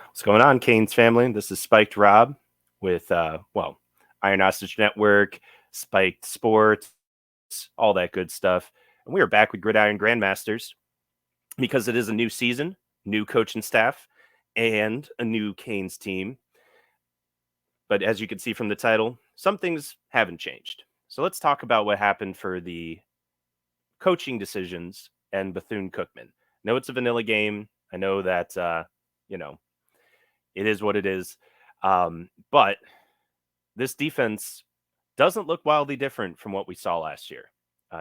What's going on, Canes family? This is Spiked Rob with, Iron Hostage Network, Spiked Sports, all that good stuff. And we are back with Gridiron Grandmasters because it is a new season, new coaching staff, and a new Canes team. But as you can see from the title, some things haven't changed. So let's talk about what happened for the coaching decisions and Bethune Cookman. I know it's a vanilla game. I know that, you know, it is what it is. But this defense doesn't look wildly different from what we saw last year.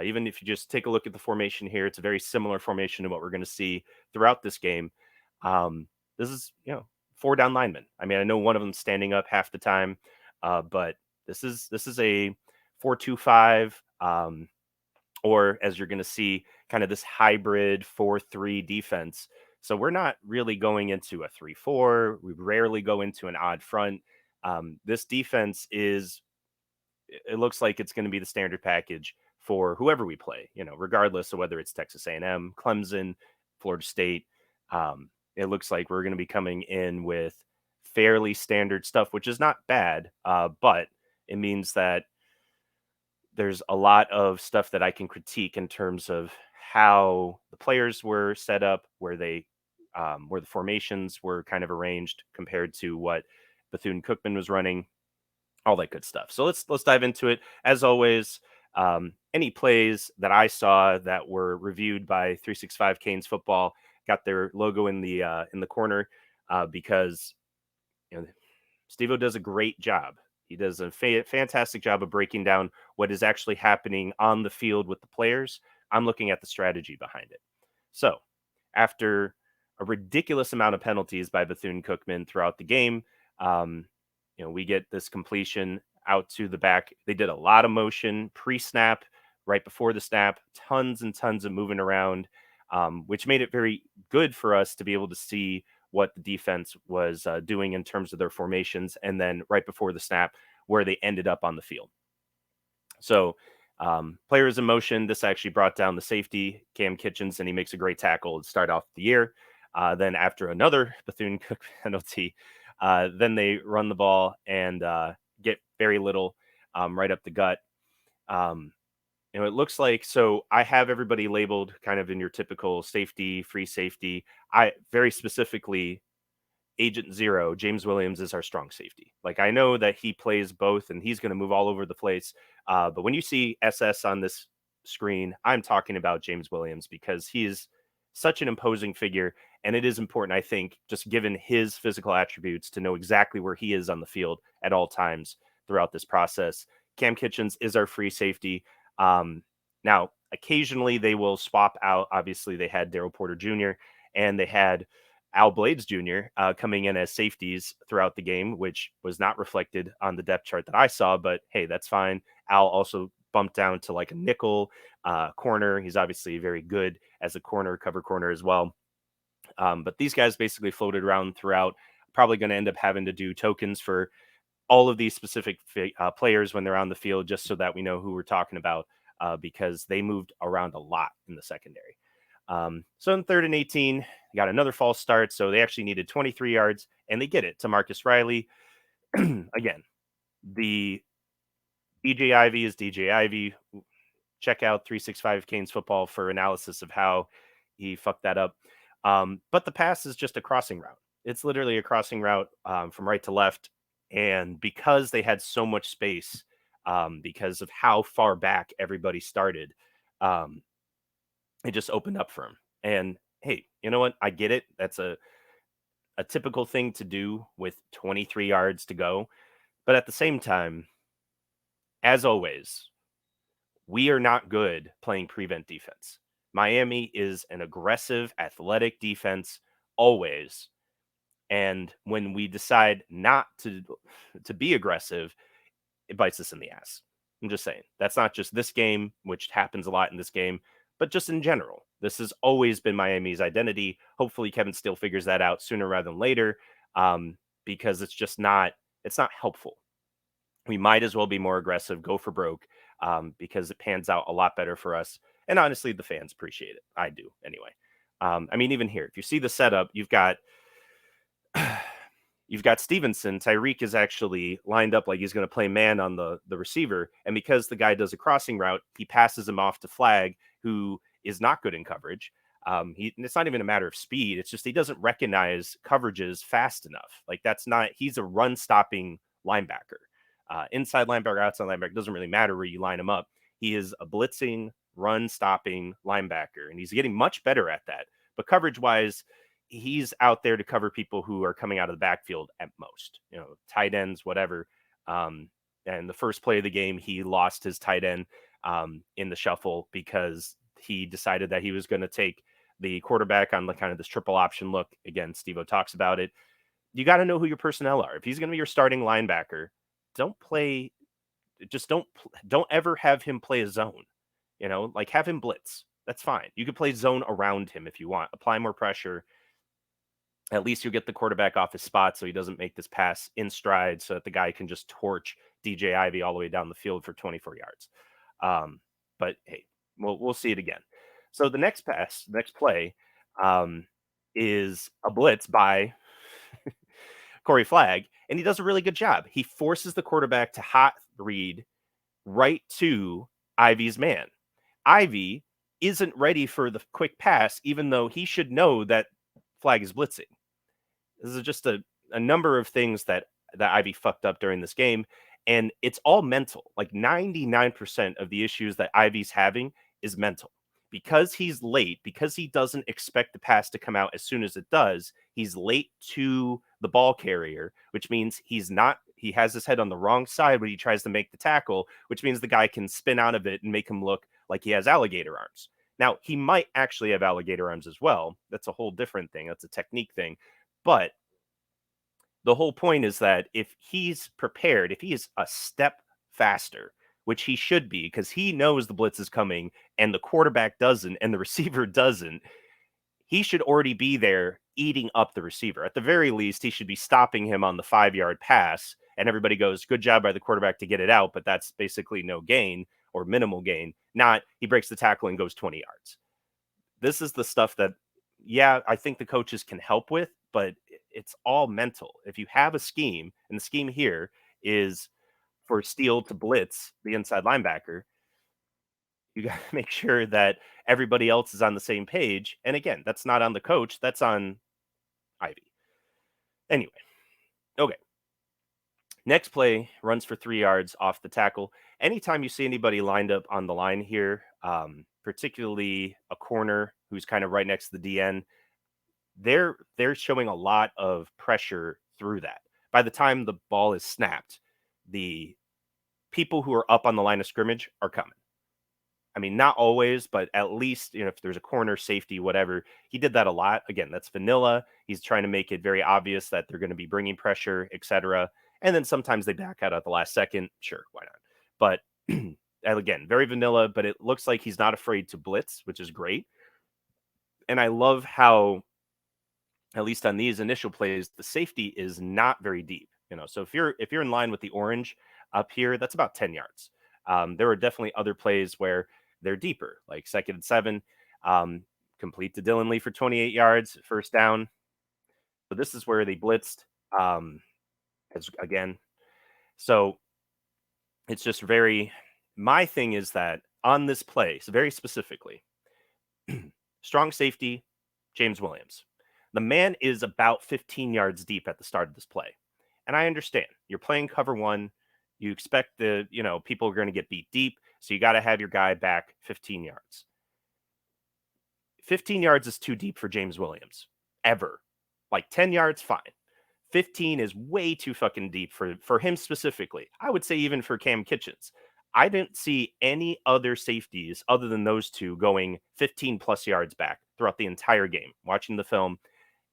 Even if you just take a look at the formation here, it's a very similar formation to what we're going to see throughout this game. This is, four down linemen. I mean, I know one of them standing up half the time, but this is a 4-2-5, or as you're going to see, kind of this hybrid 4-3 defense. So we're not really going into a 3-4. We rarely go into an odd front. This defense it looks like it's going to be the standard package for whoever we play, regardless of whether it's Texas A&M, Clemson, Florida State. It looks like we're going to be coming in with fairly standard stuff, which is not bad, but it means that there's a lot of stuff that I can critique in terms of how the players were set up, where the formations were kind of arranged compared to what Bethune Cookman was running, all that good stuff. So let's dive into it. As always, any plays that I saw that were reviewed by 365 Canes Football got their logo in the corner, because Steve-O does a great job. He does a fantastic job of breaking down what is actually happening on the field with the players. I'm looking at the strategy behind it. So, after a ridiculous amount of penalties by Bethune Cookman throughout the game, we get this completion out to the back. They did a lot of motion pre-snap, right before the snap, tons and tons of moving around, which made it very good for us to be able to see what the defense was doing in terms of their formations, and then right before the snap, where they ended up on the field. So, players in motion, this actually brought down the safety, Cam Kitchens, and he makes a great tackle to start off the year. Then after another Bethune-Cookman penalty, then they run the ball and get very little right up the gut. It looks like, so I have everybody labeled kind of in your typical safety, free safety. I very specifically, Agent Zero, James Williams is our strong safety. Like, I know that he plays both and he's going to move all over the place. But when you see SS on this screen, I'm talking about James Williams because he is such an imposing figure. And it is important, I think, just given his physical attributes, to know exactly where he is on the field at all times throughout this process. Cam Kitchens is our free safety. Now, occasionally they will swap out. Obviously, they had Daryl Porter Jr. and they had Al Blades Jr. Coming in as safeties throughout the game, which was not reflected on the depth chart that I saw. But hey, that's fine. Al also bumped down to like a nickel corner. He's obviously very good as a cover corner as well. But these guys basically floated around throughout. Probably going to end up having to do tokens for all of these specific players when they're on the field, just so that we know who we're talking about, because they moved around a lot in the secondary. So in 3rd and 18, got another false start. So they actually needed 23 yards, and they get it to Marcus Riley. Again, the DJ Ivy is DJ Ivy. Check out 365 Canes Football for analysis of how he fucked that up. But the pass is just a crossing route. It's literally a crossing route from right to left. And because they had so much space, because of how far back everybody started, it just opened up for him. And hey, you know what? I get it. That's a typical thing to do with 23 yards to go. But at the same time, as always, we are not good playing prevent defense. Miami is an aggressive, athletic defense always. And when we decide not to be aggressive, it bites us in the ass. I'm just saying. That's not just this game, which happens a lot in this game, but just in general. This has always been Miami's identity. Hopefully Kevin Steele figures that out sooner rather than later, because it's not helpful. We might as well be more aggressive, go for broke, because it pans out a lot better for us. And honestly, the fans appreciate it. I do anyway. I mean, even here, if you see the setup, you've got You've got Stevenson. Tyreek is actually lined up like he's going to play man on the receiver. And because the guy does a crossing route, he passes him off to Flag, who is not good in coverage. It's not even a matter of speed. It's just he doesn't recognize coverages fast enough. Like that's not, he's a run stopping linebacker. Inside linebacker, outside linebacker, doesn't really matter where you line him up. He is a blitzing, run stopping linebacker, and he's getting much better at that. But coverage wise, he's out there to cover people who are coming out of the backfield at most, tight ends, whatever. And the first play of the game, he lost his tight end in the shuffle because he decided that he was going to take the quarterback on the kind of this triple option look. Again, Steve-O talks about it. You got to know who your personnel are. If he's going to be your starting linebacker, don't ever have him play a zone. Like have him blitz. That's fine. You could play zone around him if you want. Apply more pressure. At least you'll get the quarterback off his spot so he doesn't make this pass in stride so that the guy can just torch DJ Ivy all the way down the field for 24 yards. But hey, we'll see it again. So the next play is a blitz by Corey Flag, and he does a really good job. He forces the quarterback to hot read right to Ivy's man. Ivy isn't ready for the quick pass, even though he should know that Flag is blitzing. This is just a number of things that Ivy fucked up during this game, and it's all mental. Like 99% of the issues that Ivy's having is mental. Because he's late, because he doesn't expect the pass to come out as soon as it does, he's late to the ball carrier, which means he has his head on the wrong side when he tries to make the tackle, which means the guy can spin out of it and make him look like he has alligator arms. Now, he might actually have alligator arms as well. That's a whole different thing. That's a technique thing. But the whole point is that if he's prepared, if he is a step faster, which he should be because he knows the blitz is coming and the quarterback doesn't and the receiver doesn't, he should already be there eating up the receiver. At the very least, he should be stopping him on the 5-yard pass. And everybody goes, good job by the quarterback to get it out, but that's basically no gain or minimal gain. Not he breaks the tackle and goes 20 yards. This is the stuff that, yeah, I think the coaches can help with, but it's all mental. If you have a scheme, and the scheme here is for Steele to blitz the inside linebacker, you got to make sure that everybody else is on the same page. And again, that's not on the coach, that's on Ivy. Anyway, okay. Next play runs for 3 yards off the tackle. Anytime you see anybody lined up on the line here, particularly a corner who's kind of right next to the DN, they're showing a lot of pressure through that. By the time the ball is snapped, the people who are up on the line of scrimmage are coming. I mean, not always, but at least, if there's a corner, safety, whatever, he did that a lot. Again, that's vanilla. He's trying to make it very obvious that they're going to be bringing pressure, etc. And then sometimes they back out at the last second. Sure, why not? But again, very vanilla, but it looks like he's not afraid to blitz, which is great. And I love how, at least on these initial plays, the safety is not very deep. So if you're in line with the orange up here, that's about 10 yards. There are definitely other plays where they're deeper, like 2nd and 7, complete to Dylan Lee for 28 yards, first down. So this is where they blitzed again. So it's just my thing is that on this play, so very specifically, strong safety, James Williams. The man is about 15 yards deep at the start of this play. And I understand you're playing cover one. You expect people are going to get beat deep. So you got to have your guy back 15 yards. 15 yards is too deep for James Williams ever. Like 10 yards, fine. 15 is way too fucking deep for him specifically. I would say even for Cam Kitchens. I didn't see any other safeties other than those two going 15 plus yards back throughout the entire game. Watching the film,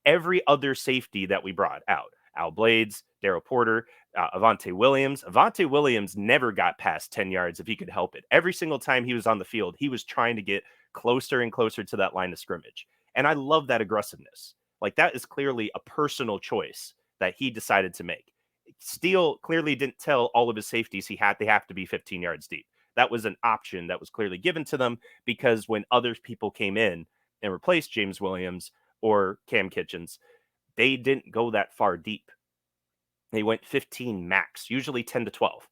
every other safety that we brought out, Al Blades, Darryl Porter, Avante Williams never got past 10 yards if he could help it. Every single time he was on the field, he was trying to get closer and closer to that line of scrimmage. And I love that aggressiveness. Like that is clearly a personal choice that he decided to make. Steele clearly didn't tell all of his safeties they have to be 15 yards deep. That was an option that was clearly given to them because when other people came in and replaced James Williams or Cam Kitchens, they didn't go that far deep. They went 15 max, usually 10 to 12.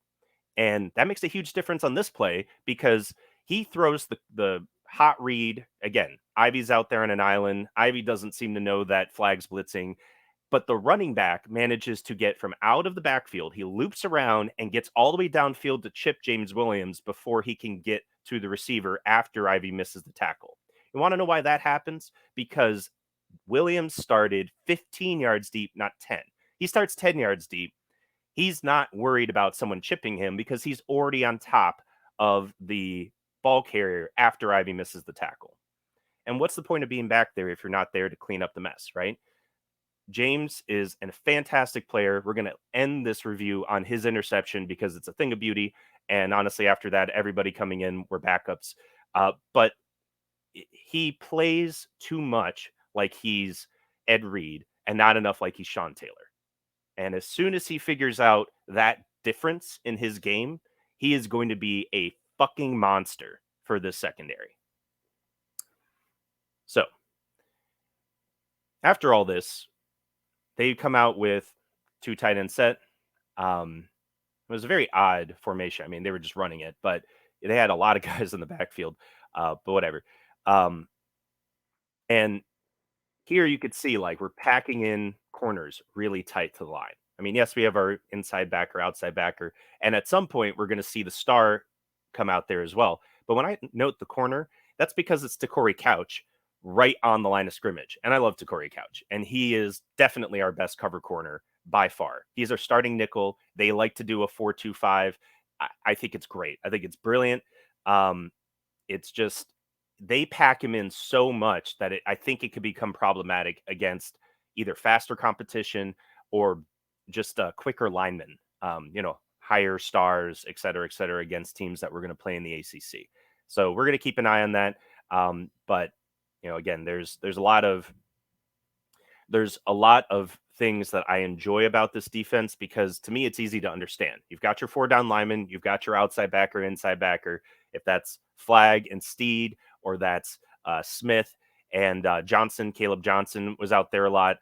And that makes a huge difference on this play because he throws the hot read. Again, Ivy's out there on an island. Ivy doesn't seem to know that flag's blitzing, but the running back manages to get from out of the backfield. He loops around and gets all the way downfield to chip James Williams before he can get to the receiver after Ivy misses the tackle. You want to know why that happens? Because Williams started 15 yards deep, not 10. He starts 10 yards deep. He's not worried about someone chipping him because he's already on top of the ball carrier after Ivy misses the tackle. And what's the point of being back there if you're not there to clean up the mess, right? James is a fantastic player. We're going to end this review on his interception because it's a thing of beauty. And honestly, after that, everybody coming in were backups. But he plays too much like he's Ed Reed and not enough like he's Sean Taylor. And as soon as he figures out that difference in his game, he is going to be a fucking monster for this secondary. So, after all this, they come out with 2 tight end set. It was a very odd formation. I mean, they were just running it, but they had a lot of guys in the backfield. But whatever. And here you could see like we're packing in corners really tight to the line. I mean, yes, we have our inside backer, outside backer, and at some point we're going to see the star come out there as well. But when I note the corner, that's because it's Corey Couch right on the line of scrimmage. And I love Corey Couch, and he is definitely our best cover corner by far. He's our starting nickel. They like to do a 4-2-5. I think it's great. I think it's brilliant. It's just they pack him in so much that I think it could become problematic against either faster competition or just quicker linemen, higher stars, et cetera, against teams that we're going to play in the ACC. So we're going to keep an eye on that. But again, there's a lot of things that I enjoy about this defense because to me, it's easy to understand. You've got your 4 down linemen, you've got your outside backer, inside backer. If that's Flag and Steed, or that's Smith and Johnson, Caleb Johnson was out there a lot.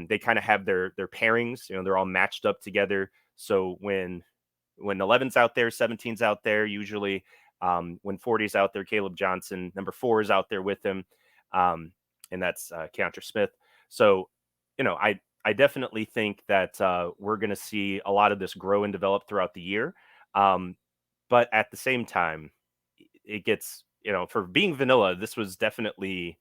They kind of have their pairings. They're all matched up together. So when 11's out there, 17's out there, usually when 40's out there, Caleb Johnson, number 4 is out there with him. And that's Keontra Smith. So, I definitely think that we're going to see a lot of this grow and develop throughout the year. But at the same time, it gets, for being vanilla, this was definitely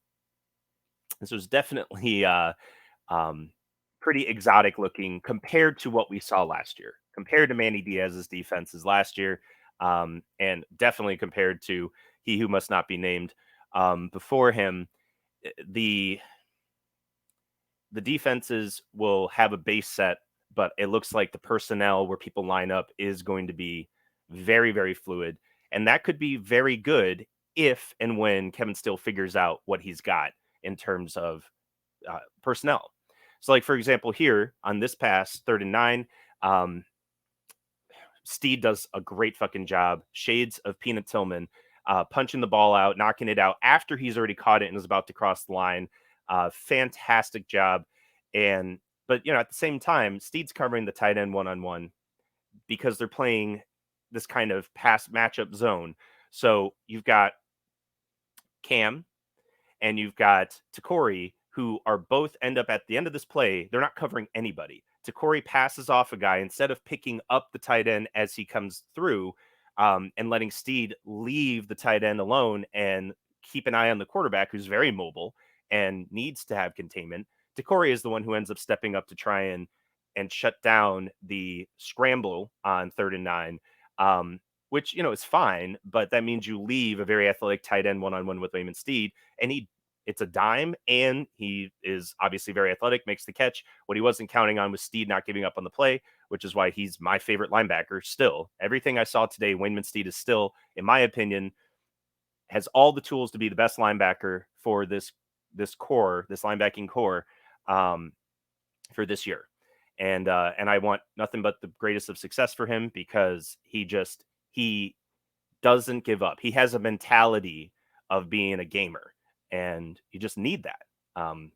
pretty exotic looking compared to what we saw last year, compared to Manny Diaz's defenses last year, and definitely compared to He Who Must Not Be Named before him. The defenses will have a base set, but it looks like the personnel where people line up is going to be very, very fluid. And that could be very good if and when Kevin Steele figures out what he's got in terms of personnel. So, like, for example, here on this pass, 3rd and 9, Steed does a great fucking job. Shades of Peanut Tillman, punching the ball out, knocking it out after he's already caught it and is about to cross the line. Fantastic job. But at the same time, Steed's covering the tight end one-on-one because they're playing this kind of pass matchup zone. So you've got Cam and you've got Corey, who are both end up at the end of this play. They're not covering anybody. Corey passes off a guy instead of picking up the tight end as he comes through and letting Steed leave the tight end alone and keep an eye on the quarterback, who's very mobile and needs to have containment. Corey is the one who ends up stepping up to try and shut down the scramble on 3rd and 9, which, is fine, but that means you leave a very athletic tight end one-on-one with Raymond Steed, and it's a dime, and he is obviously very athletic, makes the catch. What he wasn't counting on was Steed not giving up on the play, which is why he's my favorite linebacker still. Everything I saw today, Wayman Steed is still, in my opinion, has all the tools to be the best linebacker for this core, this linebacking core, for this year. And I want nothing but the greatest of success for him because he doesn't give up. He has a mentality of being a gamer, and you just need that.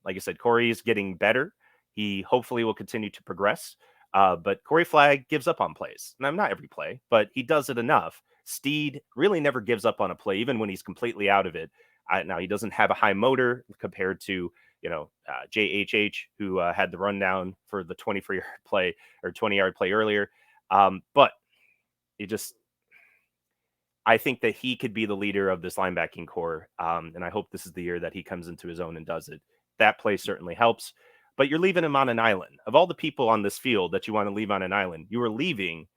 Like I said, Corey is getting better. He hopefully will continue to progress. But Corey Flagg gives up on plays. Now, not every play, but he does it enough. Steed really never gives up on a play, even when he's completely out of it. Now, he doesn't have a high motor compared to, JHH, who had the rundown for the 24-yard play or 20-yard play earlier. But he just, I think that he could be the leader of this linebacking core. And I hope this is the year that he comes into his own and does it. That play certainly helps. But you're leaving him on an island. Of all the people on this field that you want to leave on an island, you are leaving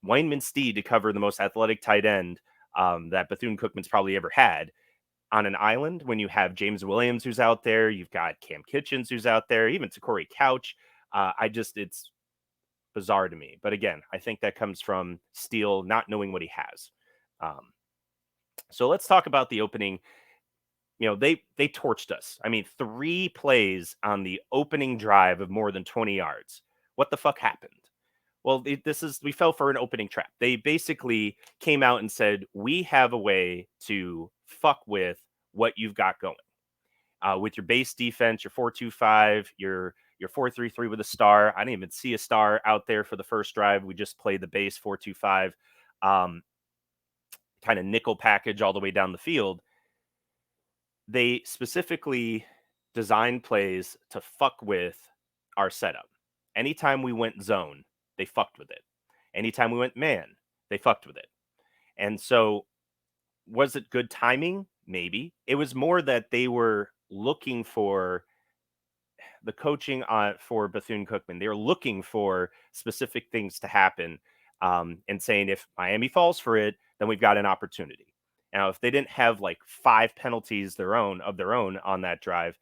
Wayman Steed to cover the most athletic tight end that Bethune Cookman's probably ever had on an island when you have James Williams who's out there. You've got Cam Kitchens who's out there, even Corey Couch. It's bizarre to me. But again, I think that comes from Steele not knowing what he has. So let's talk about the opening. They torched us. I mean, 3 plays on the opening drive of more than 20 yards. What the fuck happened? Well, we fell for an opening trap. They basically came out and said, we have a way to fuck with what you've got going. With your base defense, your 4-2-5, your 4-3-3 with a star. I didn't even see a star out there for the first drive. We just played the base 4-2-5, kind of nickel package all the way down the field. They specifically designed plays to fuck with our setup. Anytime we went zone, they fucked with it. Anytime we went man, they fucked with it. And so, was it good timing? Maybe. It was more that they were looking for the coaching for Bethune Cookman. They were looking for specific things to happen, and saying, if Miami falls for it, then we've got an opportunity. Now, if they didn't have like 5 penalties of their own on that drive,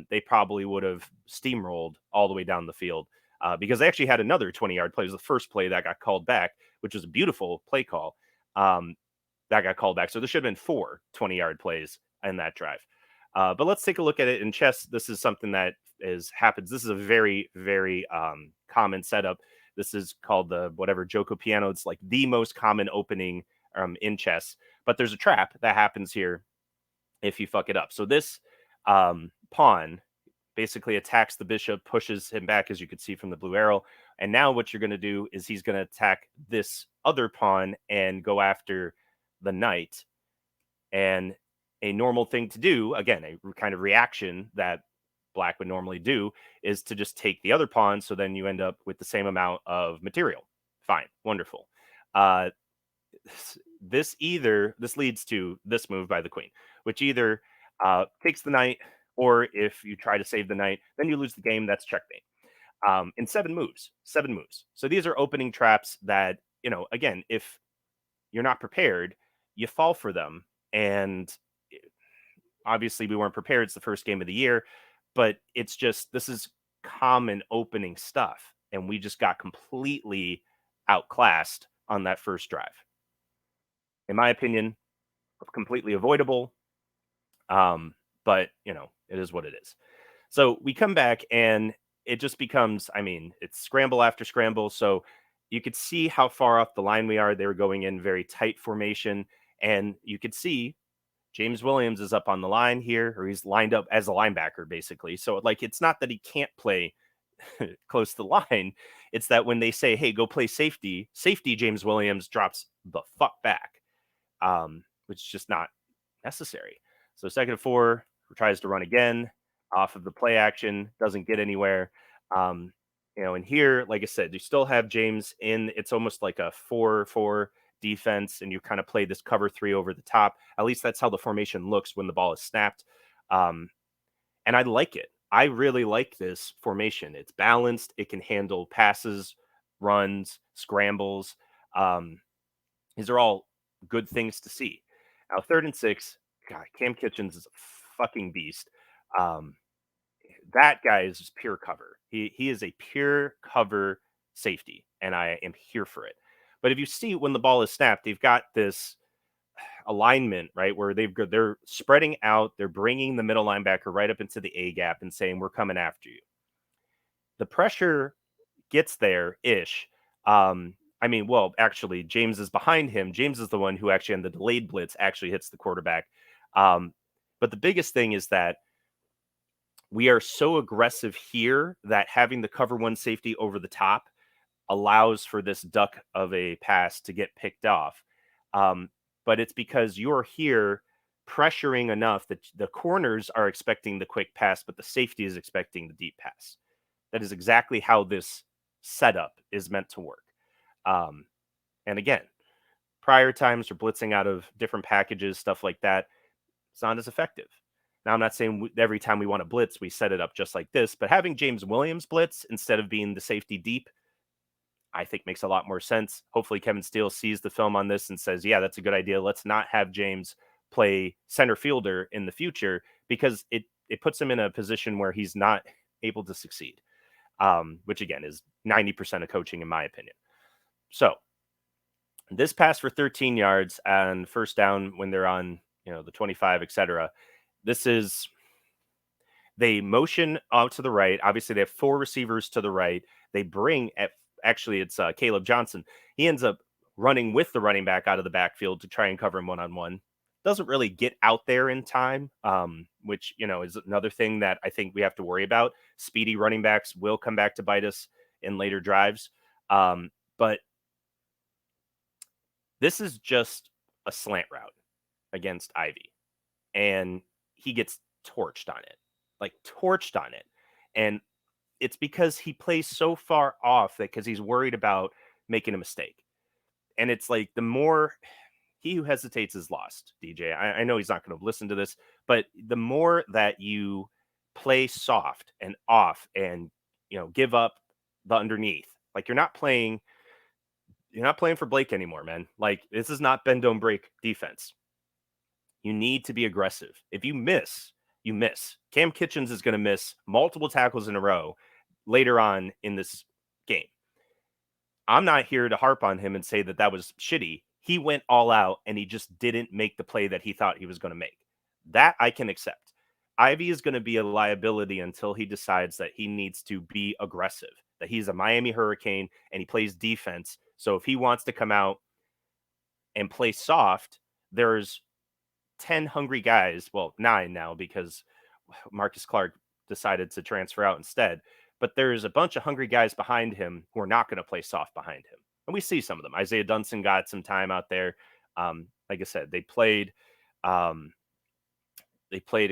they probably would have steamrolled all the way down the field, because they actually had another 20-yard play. It was the first play that got called back, which was a beautiful play call, that got called back. So there should have been 4 20-yard plays in that drive. But let's take a look at it in chess. This is something that happens. This is a very, very common setup. This is called the Joko piano. It's like the most common opening in chess. But there's a trap that happens here if you fuck it up. So this pawn basically attacks the bishop, pushes him back, as you could see from the blue arrow. And now what you're going to do is he's going to attack this other pawn and go after the knight. And a normal thing to do, again, a kind of reaction that Black would normally do, is to just take the other pawn. So then you end up with the same amount of material. Fine. Wonderful. This leads to this move by the queen, which either takes the knight, or if you try to save the knight, then you lose the game. That's checkmate. In 7 moves. So these are opening traps that, again, if you're not prepared, you fall for them. And obviously we weren't prepared. It's the first game of the year, but it's just, this is common opening stuff. And we just got completely outclassed on that first drive. In my opinion, completely avoidable. But it is what it is. So we come back and it just becomes, it's scramble after scramble. So you could see how far off the line we are. They were going in very tight formation, and you could see James Williams is up on the line here, or he's lined up as a linebacker, basically. So, it's not that he can't play close to the line. It's that when they say, hey, go play safety, James Williams drops the fuck back, which is just not necessary. So 2nd and 4, tries to run again off of the play action, doesn't get anywhere. And here, like I said, you still have James in. It's almost like a 4-4 defense, and you kind of play this cover 3 over the top. At least that's how the formation looks when the ball is snapped. And I like it. I really like this formation. It's balanced. It can handle passes, runs, scrambles. These are all good things to see. Now, 3rd and 6, God, Cam Kitchens is a fucking beast. That guy is just pure cover. He is a pure cover safety, and I am here for it. But if you see when the ball is snapped, they've got this alignment, right, where they're spreading out. They're bringing the middle linebacker right up into the A gap and saying, we're coming after you. The pressure gets there-ish. Actually, James is behind him. James is the one who actually, on the delayed blitz, actually hits the quarterback. But the biggest thing is that we are so aggressive here that having the cover one safety over the top allows for this duck of a pass to get picked off. Um, but it's because you're here pressuring enough that the corners are expecting the quick pass, but the safety is expecting the deep pass. That is exactly how this setup is meant to work. Um, and again, prior times for blitzing out of different packages, stuff like that, it's not as effective. Now, I'm not saying every time we want to blitz, we set it up just like this, but having James Williams blitz instead of being the safety deep, I think makes a lot more sense. Hopefully, Kevin Steele sees the film on this and says, yeah, that's a good idea. Let's not have James play center fielder in the future because it puts him in a position where he's not able to succeed, which again is 90% of coaching, in my opinion. So this pass for 13 yards and first down when they're on, the 25, etc. This is they motion out to the right. Obviously, they have four receivers to the right. They bring at actually it's Caleb Johnson. He ends up running with the running back out of the backfield to try and cover him one on one. Doesn't really get out there in time, which is another thing that I think we have to worry about. Speedy running backs will come back to bite us in later drives, but this is just a slant route against Ivy, and he gets torched on it, like torched on it. And it's because he plays so far off that because he's worried about making a mistake. And it's like the more he who hesitates is lost, DJ. I know he's not going to listen to this, but the more that you play soft and off and give up the underneath, like you're not playing for Blake anymore, man. Like this is not bend don't break defense. You need to be aggressive. If you miss, you miss. Cam Kitchens is going to miss multiple tackles in a row later on in this game. I'm not here to harp on him and say that was shitty. He went all out and he just didn't make the play that he thought he was going to make. That I can accept. Ivy is going to be a liability until he decides that he needs to be aggressive, that he's a Miami Hurricane and he plays defense. So if he wants to come out and play soft, there's 10 hungry guys, well, 9 now because Marcus Clark decided to transfer out instead. But there's a bunch of hungry guys behind him who are not going to play soft behind him. And we see some of them. Isaiah Dunson got some time out there. Like I said, they played a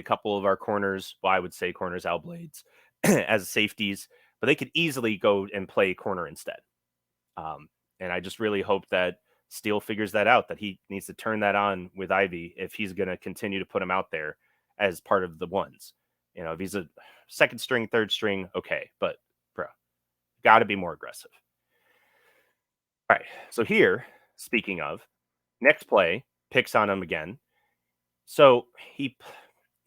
couple of our corners. Well, I would say corners, Al Blades, as safeties, but they could easily go and play corner instead. And I just really hope that Steele figures that out, that he needs to turn that on with Ivy if he's going to continue to put him out there as part of the ones. If he's a second string, third string, okay. But, bro, got to be more aggressive. All right. So here, speaking of, next play, picks on him again. So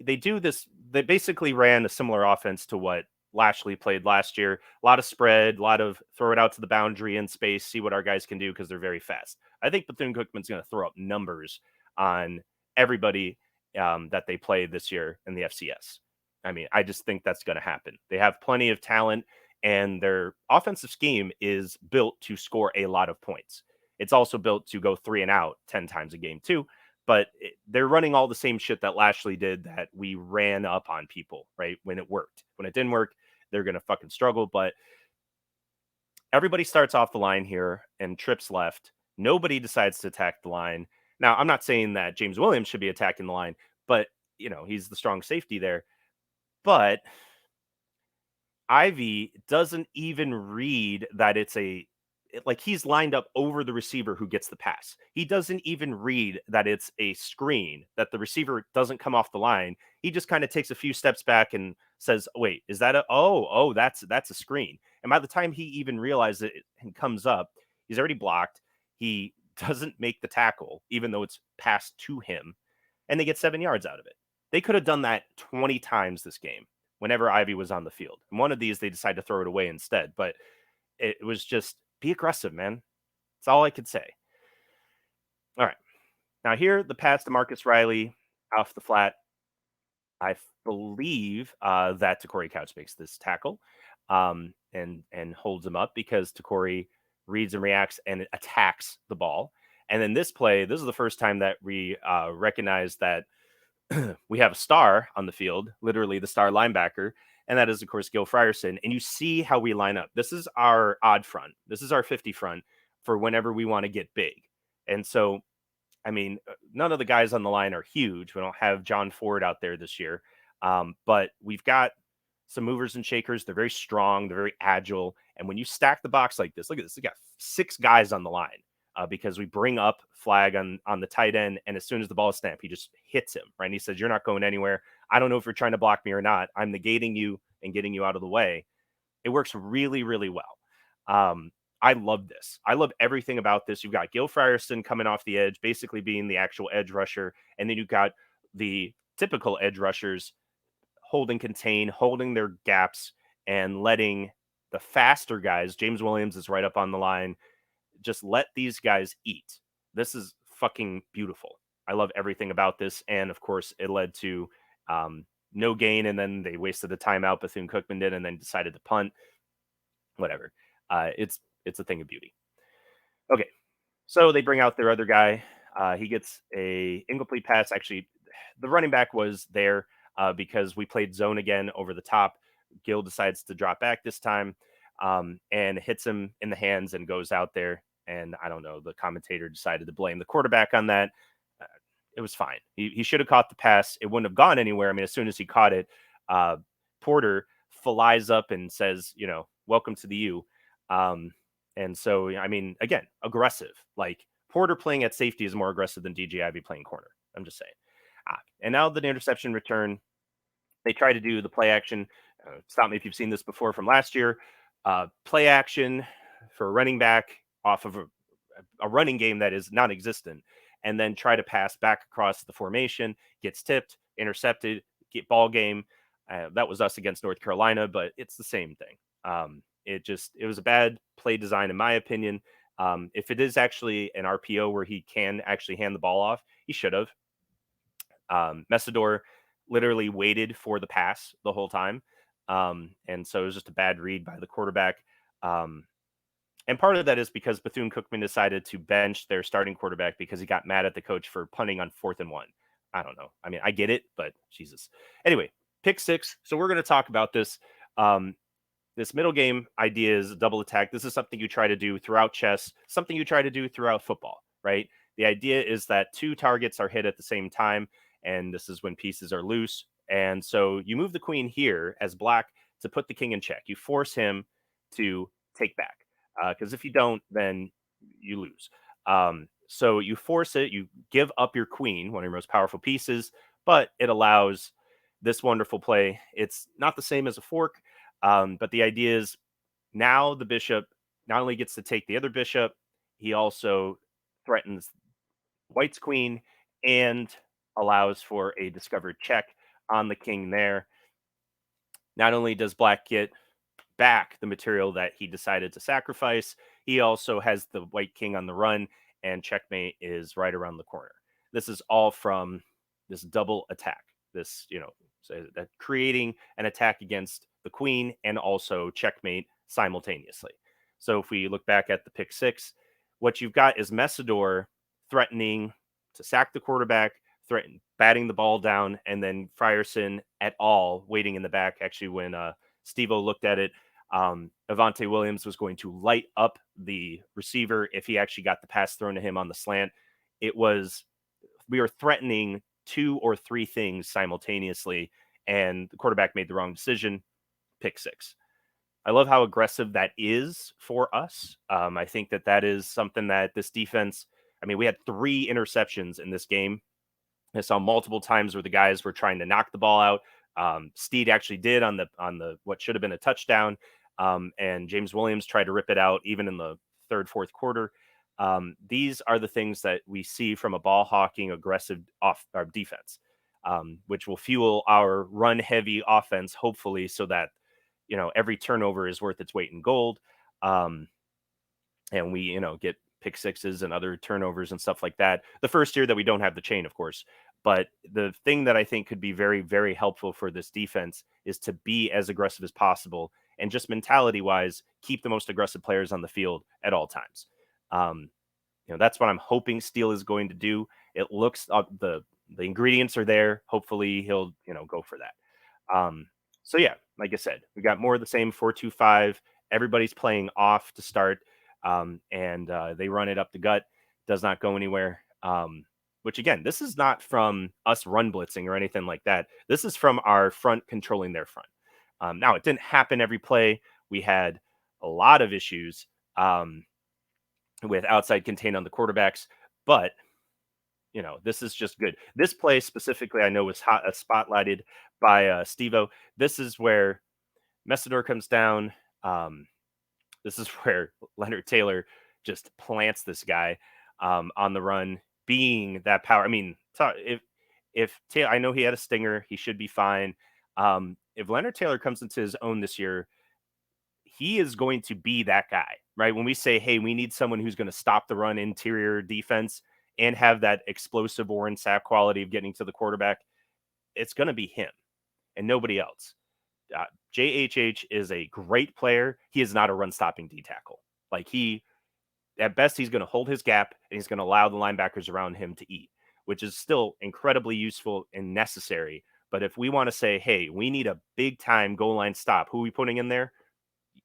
they do this. They basically ran a similar offense to what Lashley played last year. A lot of spread, a lot of throw it out to the boundary in space, see what our guys can do because they're very fast. I think Bethune Cookman's going to throw up numbers on everybody that they play this year in the FCS. I mean, I just think that's going to happen. They have plenty of talent, and their offensive scheme is built to score a lot of points. It's also built to go 3 and out 10 times a game too. But they're running all the same shit that Lashley did, that we ran up on people, right? When it worked. When it didn't work, they're going to fucking struggle. But everybody starts off the line here and trips left. Nobody decides to attack the line. Now, I'm not saying that James Williams should be attacking the line, but, he's the strong safety there. But Ivy doesn't even read that like he's lined up over the receiver who gets the pass. He doesn't even read that it's a screen, that the receiver doesn't come off the line. He just kind of takes a few steps back and says, wait, is that that's a screen. And by the time he even realizes it and comes up, he's already blocked. He doesn't make the tackle, even though it's passed to him, and they get 7 yards out of it. They could have done that 20 times this game whenever Ivy was on the field. And one of these, they decided to throw it away instead. But it was just, be aggressive, man. That's all I could say. All right. Now here, the pass to Marcus Riley off the flat. I believe that Corey Couch makes this tackle and holds him up because Corey reads and reacts and attacks the ball. And then this play, this is the first time that we recognize that we have a star on the field, literally the star linebacker, and that is, of course, Gil Frierson. And you see how we line up. This is our odd front. This is our 50 front for whenever we want to get big. And so, I mean, none of the guys on the line are huge. We don't have John Ford out there this year, but we've got some movers and shakers. They're very strong. They're very agile. And when you stack the box like this, look at this. We got 6 guys on the line because we bring up flag on the tight end, and as soon as the ball is snapped, he just hits him, right? And he says, "You're not going anywhere. I don't know if you're trying to block me or not. I'm negating you and getting you out of the way." It works really, really well. I love this. I love everything about this. You've got Gil Frierson coming off the edge, basically being the actual edge rusher, and then you've got the typical edge rushers holding contain, holding their gaps, and letting the faster guys, James Williams is right up on the line, just let these guys eat. This is fucking beautiful. I love everything about this. And of course, it led to no gain. And then they wasted a timeout. Bethune Cookman did, and then decided to punt. Whatever. It's a thing of beauty. Okay. So they bring out their other guy. He gets a incomplete pass. Actually, the running back was there because we played zone again over the top. Gil decides to drop back this time and hits him in the hands and goes out there. And I don't know, the commentator decided to blame the quarterback on that. Uh, it was fine. He should have caught the pass. It wouldn't have gone anywhere. I mean, as soon as he caught it, Porter flies up and says, welcome to the U. And so, I mean, again, aggressive. Like Porter playing at safety is more aggressive than DJ Ivy playing corner. I'm just saying. And now the interception return, they try to do the play action. Stop me if you've seen this before from last year. Play action for a running back off of a running game that is non-existent, and then try to pass back across the formation, gets tipped, intercepted, get ball game. That was us against North Carolina, but it's the same thing. It was a bad play design, in my opinion. If it is actually an RPO where he can actually hand the ball off, he should have. Messidor literally waited for the pass the whole time. And so it was just a bad read by the quarterback. And part of that is because Bethune-Cookman decided to bench their starting quarterback because he got mad at the coach for punting on 4th and 1. I don't know. I mean, I get it, but Jesus. Anyway, pick 6. So we're going to talk about this. This middle game idea is double attack. This is something you try to do throughout chess, something you try to do throughout football, right? The idea is that 2 targets are hit at the same time, and this is when pieces are loose. And so you move the queen here as black to put the king in check. You force him to take back because if you don't, then you lose. So you force it, you give up your queen, one of your most powerful pieces, but it allows this wonderful play. It's not the same as a fork. But the idea is now the bishop not only gets to take the other bishop, he also threatens white's queen and allows for a discovered check on the king there. Not only does black get back the material that he decided to sacrifice, he also has the white king on the run, and checkmate is right around the corner. This is all from this double attack. This, so that creating an attack against the queen and also checkmate simultaneously. So if we look back at the pick 6, what you've got is Messidor threatening to sack the quarterback, batting the ball down, and then Frierson et al. Waiting in the back. Actually, when Steve-O looked at it, Avante Williams was going to light up the receiver if he actually got the pass thrown to him on the slant. We were threatening 2 or 3 things simultaneously, and the quarterback made the wrong decision. Pick 6. I love how aggressive that is for us. I think that is something that this defense, I mean, we had 3 interceptions in this game. I saw multiple times where the guys were trying to knock the ball out. Steed actually did on the what should have been a touchdown. And James Williams tried to rip it out even in the 3rd, 4th quarter. These are the things that we see from a ball hawking, aggressive our defense, which will fuel our run heavy offense, hopefully, so that, every turnover is worth its weight in gold. And we, get pick 6s and other turnovers and stuff like that. The first year that we don't have the chain, of course. But the thing that I think could be very, very helpful for this defense is to be as aggressive as possible and just mentality wise, keep the most aggressive players on the field at all times. That's what I'm hoping Steele is going to do. It looks the the ingredients are there. Hopefully he'll, go for that. So yeah, like I said, we got more of the same 4-2-5. Everybody's playing off to start, and they run it up the gut. Does not go anywhere. Which again, this is not from us run blitzing or anything like that. This is from our front controlling their front. Now it didn't happen every play. We had a lot of issues with outside contain on the quarterbacks, but this is just good. This play specifically, I know was spotlighted by Steve-O. This is where Messidor comes down. Um, this is where Leonard Taylor just plants this guy on the run, being that power. I mean, if Taylor, I know he had a stinger, he should be fine. If Leonard Taylor comes into his own this year, he is going to be that guy, right? When we say, hey, we need someone who's going to stop the run interior defense and have that explosive Warren Sapp quality of getting to the quarterback, it's going to be him and nobody else. JHH is a great player. He is not a run stopping D tackle. Like at best, he's going to hold his gap and he's going to allow the linebackers around him to eat, which is still incredibly useful and necessary. But if we want to say, hey, we need a big time goal line stop, who are we putting in there?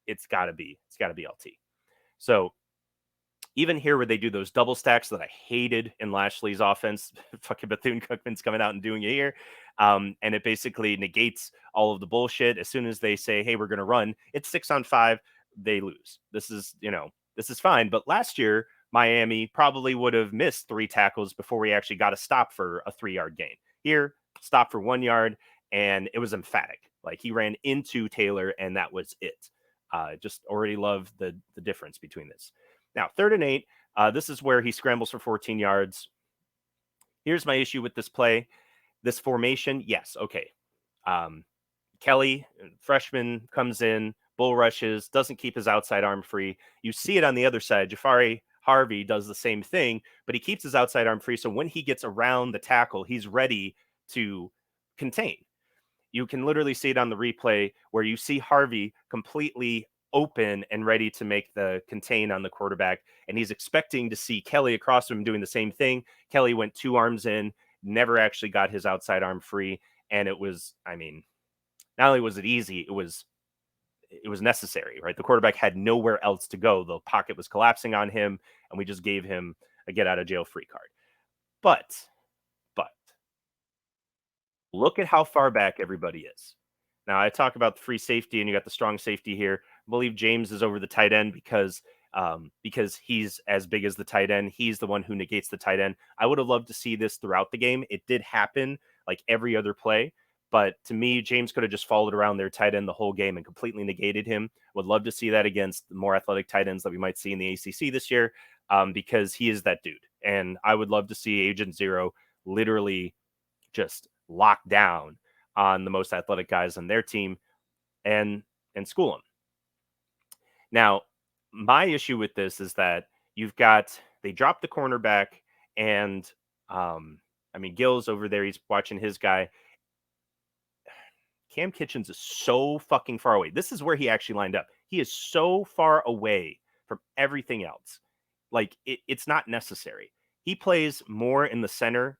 It's got to be LT. So even here where they do those double stacks that I hated in Lashley's offense, fucking Bethune Cookman's coming out and doing it here. And it basically negates all of the bullshit. As soon as they say, hey, we're going to run, it's 6-on-5, they lose. This is fine. But last year, Miami probably would have missed 3 tackles before we actually got a stop for a 3-yard gain. Here, stop for 1 yard, and it was emphatic. Like he ran into Taylor, and that was it. Just already love the difference between this. Now, 3rd and 8, this is where he scrambles for 14 yards. Here's my issue with this play. This formation, yes, okay. Kelly, freshman, comes in, bull rushes, doesn't keep his outside arm free. You see it on the other side. Jafari Harvey does the same thing, but he keeps his outside arm free. So when he gets around the tackle, he's ready to contain. You can literally see it on the replay where you see Harvey completely open and ready to make the contain on the quarterback. And he's expecting to see Kelly across from him doing the same thing. Kelly went 2 arms in, never actually got his outside arm free. And it was, I mean, not only was it easy, it was necessary, right? The quarterback had nowhere else to go. The pocket was collapsing on him, and we just gave him a get out of jail free card. But look at how far back everybody is. Now, I talk about the free safety, and you got the strong safety here. I believe James is over the tight end because he's as big as the tight end. He's the one who negates the tight end. I would have loved to see this throughout the game. It did happen like every other play. But to me, James could have just followed around their tight end the whole game and completely negated him. Would love to see that against the more athletic tight ends that we might see in the ACC this year, because he is that dude. And I would love to see Agent Zero literally just lock down on the most athletic guys on their team and school them. Now, my issue with this is that they dropped the cornerback, and Gill's over there. He's watching his guy. Cam Kitchens is so fucking far away. This is where he actually lined up. He is so far away from everything else. Like, it's not necessary. He plays more in the center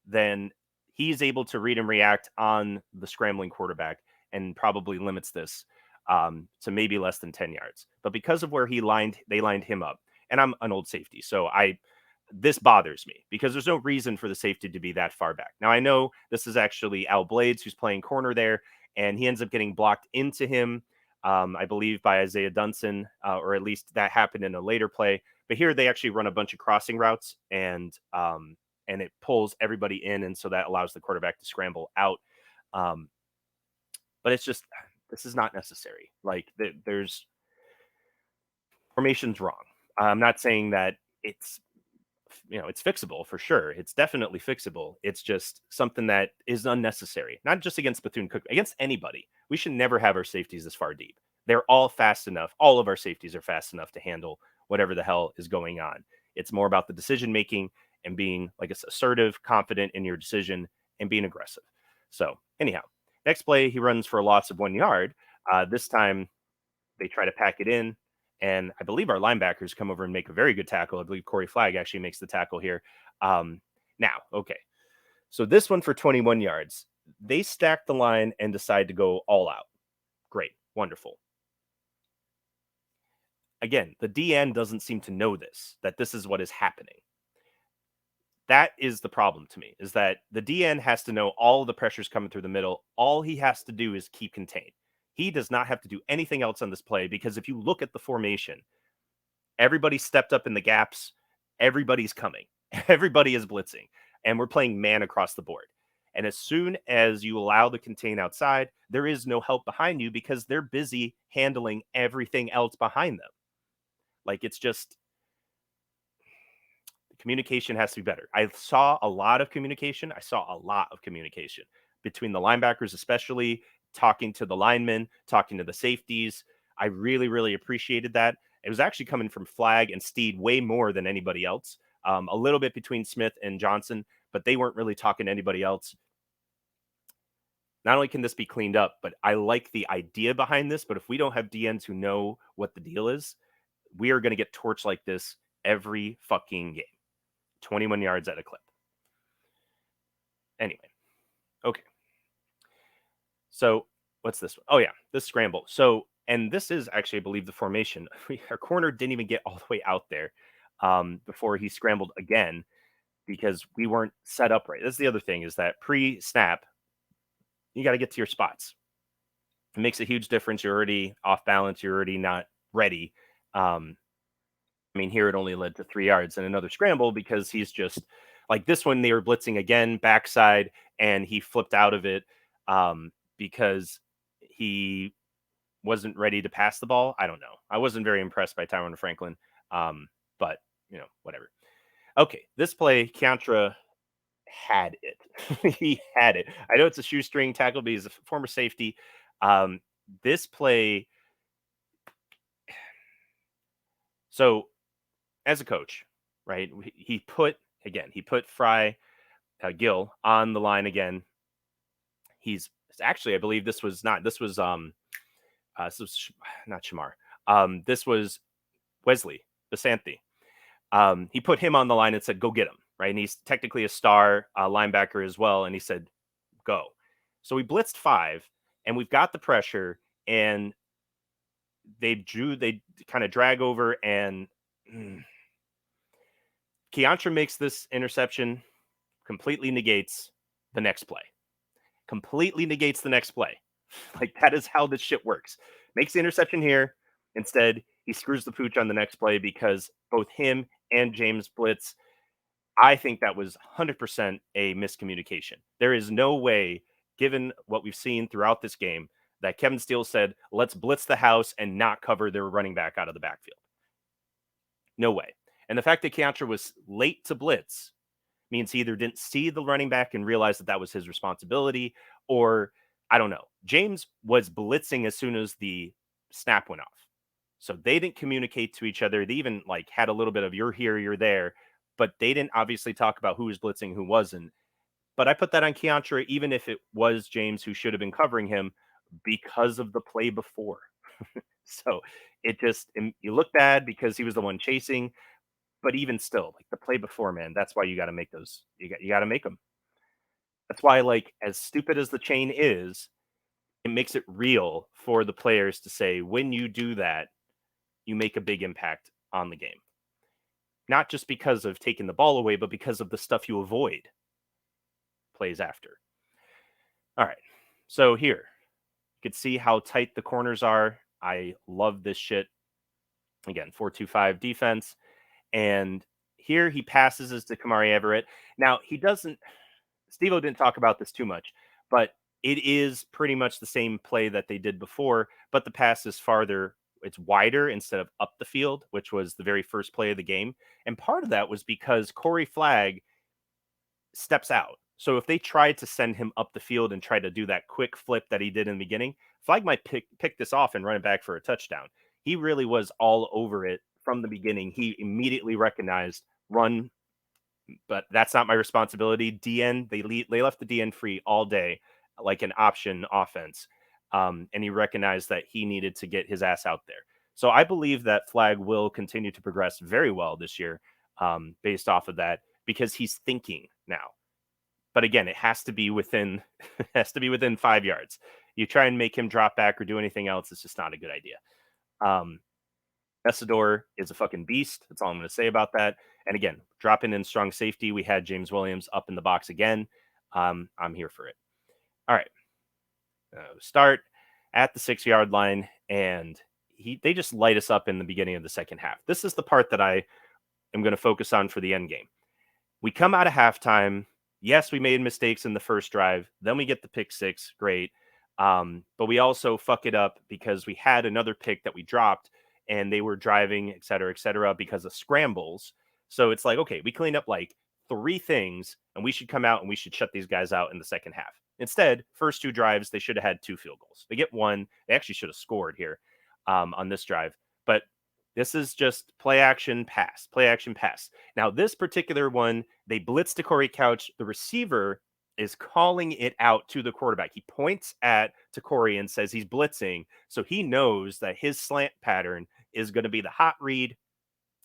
than he's able to read and react on the scrambling quarterback, and probably limits this to maybe less than 10 yards. But because of where they lined him up, and I'm an old safety, so this bothers me because there's no reason for the safety to be that far back. Now, I know this is actually Al Blades who's playing corner there, and he ends up getting blocked into him, I believe, by Isaiah Dunson, or at least that happened in a later play. But here they actually run a bunch of crossing routes, and it pulls everybody in, and so that allows the quarterback to scramble out. But it's just, this is not necessary. Like, there's formation's wrong. I'm not saying that it's fixable for sure. It's definitely fixable. It's just something that is unnecessary, not just against Bethune-Cookman, against anybody. We should never have our safeties this far deep. They're all fast enough. All of our safeties are fast enough to handle whatever the hell is going on. It's more about the decision making and being like assertive, confident in your decision, and being aggressive. So anyhow, next play, he runs for a loss of 1 yard. This time they try to pack it in, and I believe our linebackers come over and make a very good tackle. I believe Corey Flagg actually makes the tackle here. Now, okay. So this one for 21 yards, they stack the line and decide to go all out. Great, wonderful. Again, the DN doesn't seem to know that this is what is happening. That is the problem to me, is that the DN has to know all of the pressures coming through the middle. All he has to do is keep contained. He does not have to do anything else on this play, because if you look at the formation, everybody stepped up in the gaps. Everybody's coming. Everybody is blitzing. And we're playing man across the board. And as soon as you allow the contain outside, there is no help behind you because they're busy handling everything else behind them. Like, it's just, communication has to be better. I saw a lot of communication. I saw a lot of communication between the linebackers, especially talking to the linemen, talking to the safeties. I really, really appreciated that. It was actually coming from Flag and Steed way more than anybody else. A little bit between Smith and Johnson, but they weren't really talking to anybody else. Not only can this be cleaned up, but I like the idea behind this. But if we don't have DNs who know what the deal is, we are going to get torched like this every fucking game. 21 yards at a clip. Anyway, okay. So what's this one? Oh, yeah, this scramble. So, and this is actually, I believe, the formation. Our corner didn't even get all the way out there before he scrambled again because we weren't set up right. That's the other thing, is that pre-snap, you got to get to your spots. It makes a huge difference. You're already off balance. You're already not ready. I mean, here it only led to 3 yards and another scramble because he's just like this one. They were blitzing again, backside, and he flipped out of it because he wasn't ready to pass the ball. I don't know. I wasn't very impressed by Tyrone Franklin, but whatever. Okay, this play, Keontra had it. He had it. I know it's a shoestring tackle, but he's a former safety. This play. So as a coach, right? He put Fry Gill on the line again. He's actually, I believe this was not Shamar. This was Wesley Basanthi. He put him on the line and said, "Go get him," right? And he's technically a star linebacker as well. And he said, "Go." So we blitzed 5, and we've got the pressure, and they kind of drag over, and Keontra makes this interception, completely negates the next play. Completely negates the next play. Like, that is how this shit works. Makes the interception here. Instead, he screws the pooch on the next play because both him and James blitz. I think that was 100% a miscommunication. There is no way, given what we've seen throughout this game, that Kevin Steele said, let's blitz the house and not cover their running back out of the backfield. No way. And the fact that Keontra was late to blitz means he either didn't see the running back and realize that was his responsibility, or I don't know. James was blitzing as soon as the snap went off. So they didn't communicate to each other. They even had a little bit of you're here, you're there, but they didn't obviously talk about who was blitzing, who wasn't. But I put that on Keontra, even if it was James who should have been covering him, because of the play before. So it just, you look bad because he was the one chasing. But even still, the play before, man, that's why you got to make those. You got to make them. That's why, as stupid as the chain is, it makes it real for the players to say, when you do that, you make a big impact on the game. Not just because of taking the ball away, but because of the stuff you avoid plays after. All right. So here, you can see how tight the corners are. I love this shit. Again, 4-2-5 defense. And here he passes us to Kamari Everett. Now, he doesn't, Steve-O didn't talk about this too much, but it is pretty much the same play that they did before, but the pass is farther, it's wider instead of up the field, which was the very first play of the game. And part of that was because Corey Flagg steps out. So if they tried to send him up the field and try to do that quick flip that he did in the beginning, Flagg might pick this off and run it back for a touchdown. He really was all over it from the beginning. He immediately recognized run, but that's not my responsibility. DN, they left the DN free all day, like an option offense. And he recognized that he needed to get his ass out there. So I believe that Flagg will continue to progress very well this year based off of that, because he's thinking now. But again, it has to be within has to be within 5 yards. You try and make him drop back or do anything else, it's just not a good idea. Um, Messidor is a fucking beast. That's all I'm going to say about that. And again, dropping in strong safety, we had James Williams up in the box again. I'm here for it. All right, start at the 6 yard line, and they just light us up in the beginning of the second half. This is the part that I am going to focus on for the end game. We come out of halftime. Yes, we made mistakes in the first drive. Then we get the pick six. Great. But we also fuck it up because we had another pick that we dropped and they were driving, et cetera, because of scrambles. So it's like, okay, we cleaned up like three things and we should come out and we should shut these guys out in the second half. Instead, first two drives, they should have had two field goals. They get one. They actually should have scored here on this drive. But this is just play action pass, play action pass. Now, this particular one, they blitz to Corey Couch. The receiver is calling it out to the quarterback. He points at to Corey and says he's blitzing. So he knows that his slant pattern is going to be the hot read.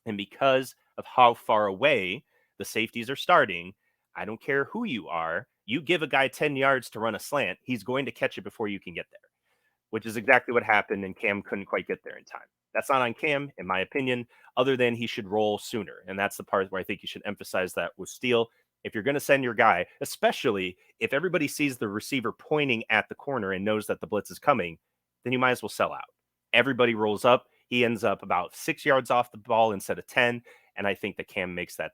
And because of how far away the safeties are starting, I don't care who you are. You give a guy 10 yards to run a slant, he's going to catch it before you can get there, which is exactly what happened. And Cam couldn't quite get there in time. That's not on Cam, in my opinion, other than he should roll sooner. And that's the part where I think you should emphasize that with Steele. If you're going to send your guy, especially if everybody sees the receiver pointing at the corner and knows that the blitz is coming, then you might as well sell out. Everybody rolls up. He ends up about 6 yards off the ball instead of 10. And I think that Cam makes that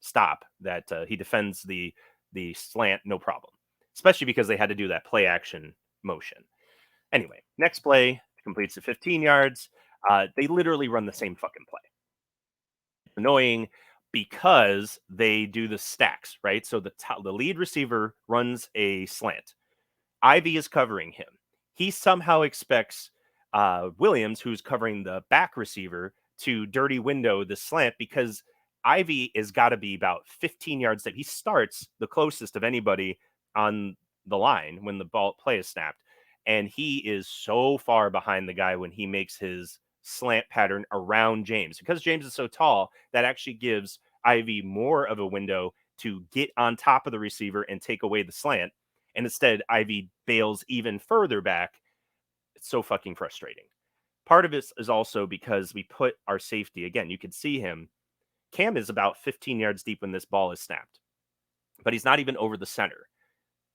stop, that he defends the slant, no problem, especially because they had to do that play action motion. Anyway, next play completes at 15 yards. They literally run the same fucking play. Annoying because they do the stacks, right? So the lead receiver runs a slant. Ivy is covering him. He somehow expects Williams, who's covering the back receiver, to dirty window the slant because Ivy has got to be about 15 yards deep. He starts the closest of anybody on the line when the ball play is snapped. And he is so far behind the guy when he makes his slant pattern around James. Because James is so tall, that actually gives Ivy more of a window to get on top of the receiver and take away the slant. And instead, Ivy bails even further back. It's so fucking frustrating. Part of it is also because we put our safety, again, you can see him. Cam is about 15 yards deep when this ball is snapped, but he's not even over the center.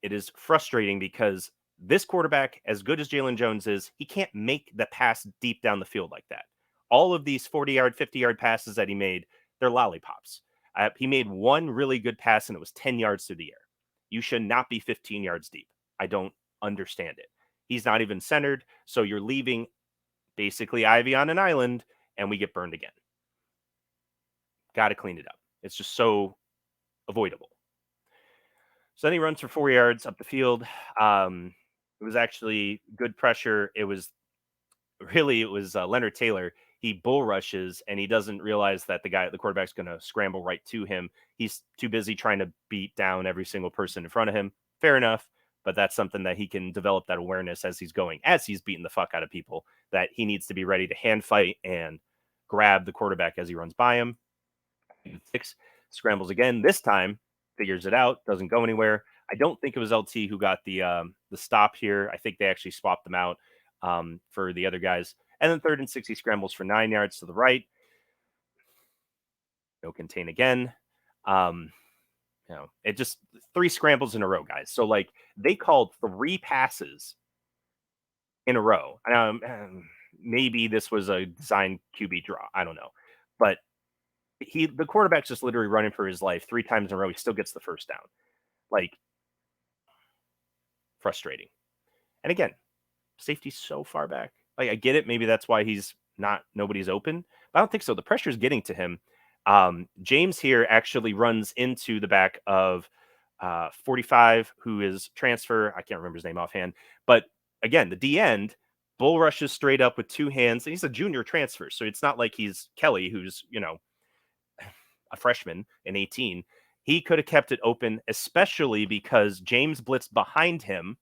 It is frustrating because this quarterback, as good as Jalen Jones is, he can't make the pass deep down the field like that. All of these 40-yard, 50-yard passes that he made, they're lollipops. He made one really good pass, and it was 10 yards through the air. You should not be 15 yards deep. I don't understand it. He's not even centered, so you're leaving basically Ivy on an island, and we get burned again. Got to clean it up. It's just so avoidable. So then he runs for 4 yards up the field. It was actually good pressure. It was Leonard Taylor. He bull rushes and he doesn't realize that the quarterback's going to scramble right to him. He's too busy trying to beat down every single person in front of him. Fair enough, but that's something that he can develop that awareness as he's beating the fuck out of people, that he needs to be ready to hand fight and grab the quarterback as he runs by him. 6 scrambles again. This time figures it out, doesn't go anywhere. I don't think it was LT who got the stop here. I think they actually swapped them out for the other guys. And then 3rd and 6, he scrambles for 9 yards to the right. No contain again. It just 3 scrambles in a row, guys. So like they called 3 passes in a row. Maybe this was a design QB draw. I don't know, but the quarterback's just literally running for his life 3 times in a row. He still gets the first down. Like, frustrating. And again, safety's so far back. Like, I get it. Maybe that's why nobody's open. But I don't think so. The pressure's getting to him. James here actually runs into the back of 45, who is transfer. I can't remember his name offhand. But again, the D end bull rushes straight up with 2 hands. And he's a junior transfer. So it's not like he's Kelly, who's, a freshman in 18. He could have kept it open, especially because James blitzed behind him.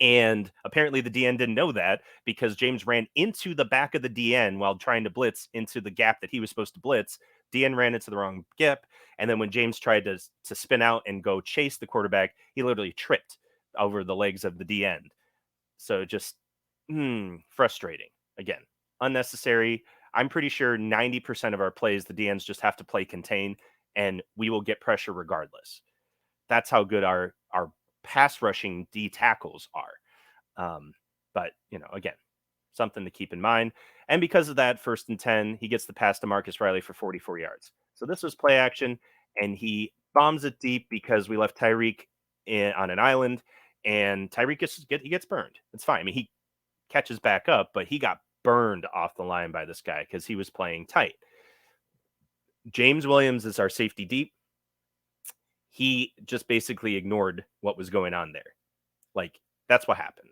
And apparently the DN didn't know that because James ran into the back of the DN while trying to blitz into the gap that he was supposed to blitz. DN ran into the wrong gap, and then when James tried to spin out and go chase the quarterback, he literally tripped over the legs of the DN. So just frustrating. Again, unnecessary. I'm pretty sure 90% of our plays, the DNs just have to play contain, and we will get pressure regardless. That's how good our pass rushing D tackles are. But again, something to keep in mind. And because of that, 1st and 10, he gets the pass to Marcus Riley for 44 yards. So this was play action, and he bombs it deep because we left Tyreek on an island, and Tyreek he gets burned. It's fine. I mean, he catches back up, but he got burned off the line by this guy because he was playing tight. James Williams is our safety deep. He just basically ignored what was going on there. Like, that's what happened.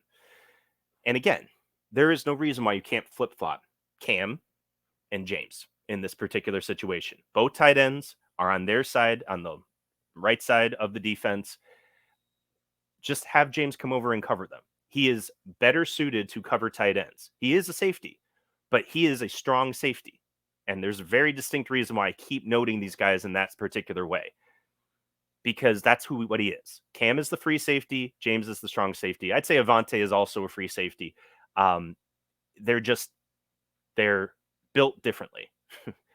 And again, there is no reason why you can't flip flop Cam and James in this particular situation. Both tight ends are on their side, on the right side of the defense. Just have James come over and cover them. He is better suited to cover tight ends. He is a safety, but he is a strong safety. And there's a very distinct reason why I keep noting these guys in that particular way. Because that's what he is. Cam is the free safety. James is the strong safety. I'd say Avante is also a free safety. They're built differently.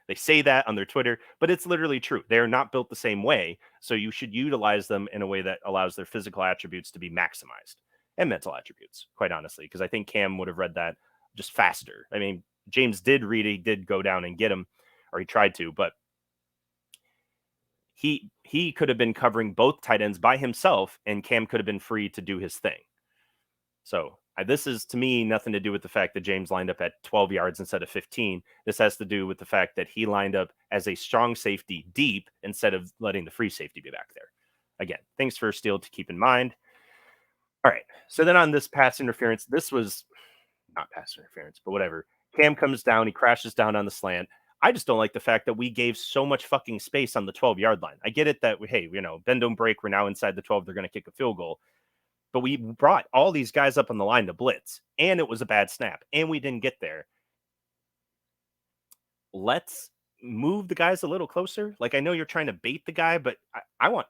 They say that on their Twitter, but it's literally true. They're not built the same way. So you should utilize them in a way that allows their physical attributes to be maximized and mental attributes, quite honestly, because I think Cam would have read that just faster. I mean, James did read it. He did go down and get him, or he tried to, but he could have been covering both tight ends by himself, and Cam could have been free to do his thing. So this is, to me, nothing to do with the fact that James lined up at 12 yards instead of 15. This has to do with the fact that he lined up as a strong safety deep instead of letting the free safety be back there. Again, things for Steele to keep in mind. All right. So then on this pass interference, this was not pass interference, but whatever. Cam comes down. He crashes down on the slant. I just don't like the fact that we gave so much fucking space on the 12-yard line. I get it that, hey, bend don't break. We're now inside the 12. They're going to kick a field goal. But we brought all these guys up on the line to blitz, and it was a bad snap, and we didn't get there. Let's move the guys a little closer. Like, I know you're trying to bait the guy, but I want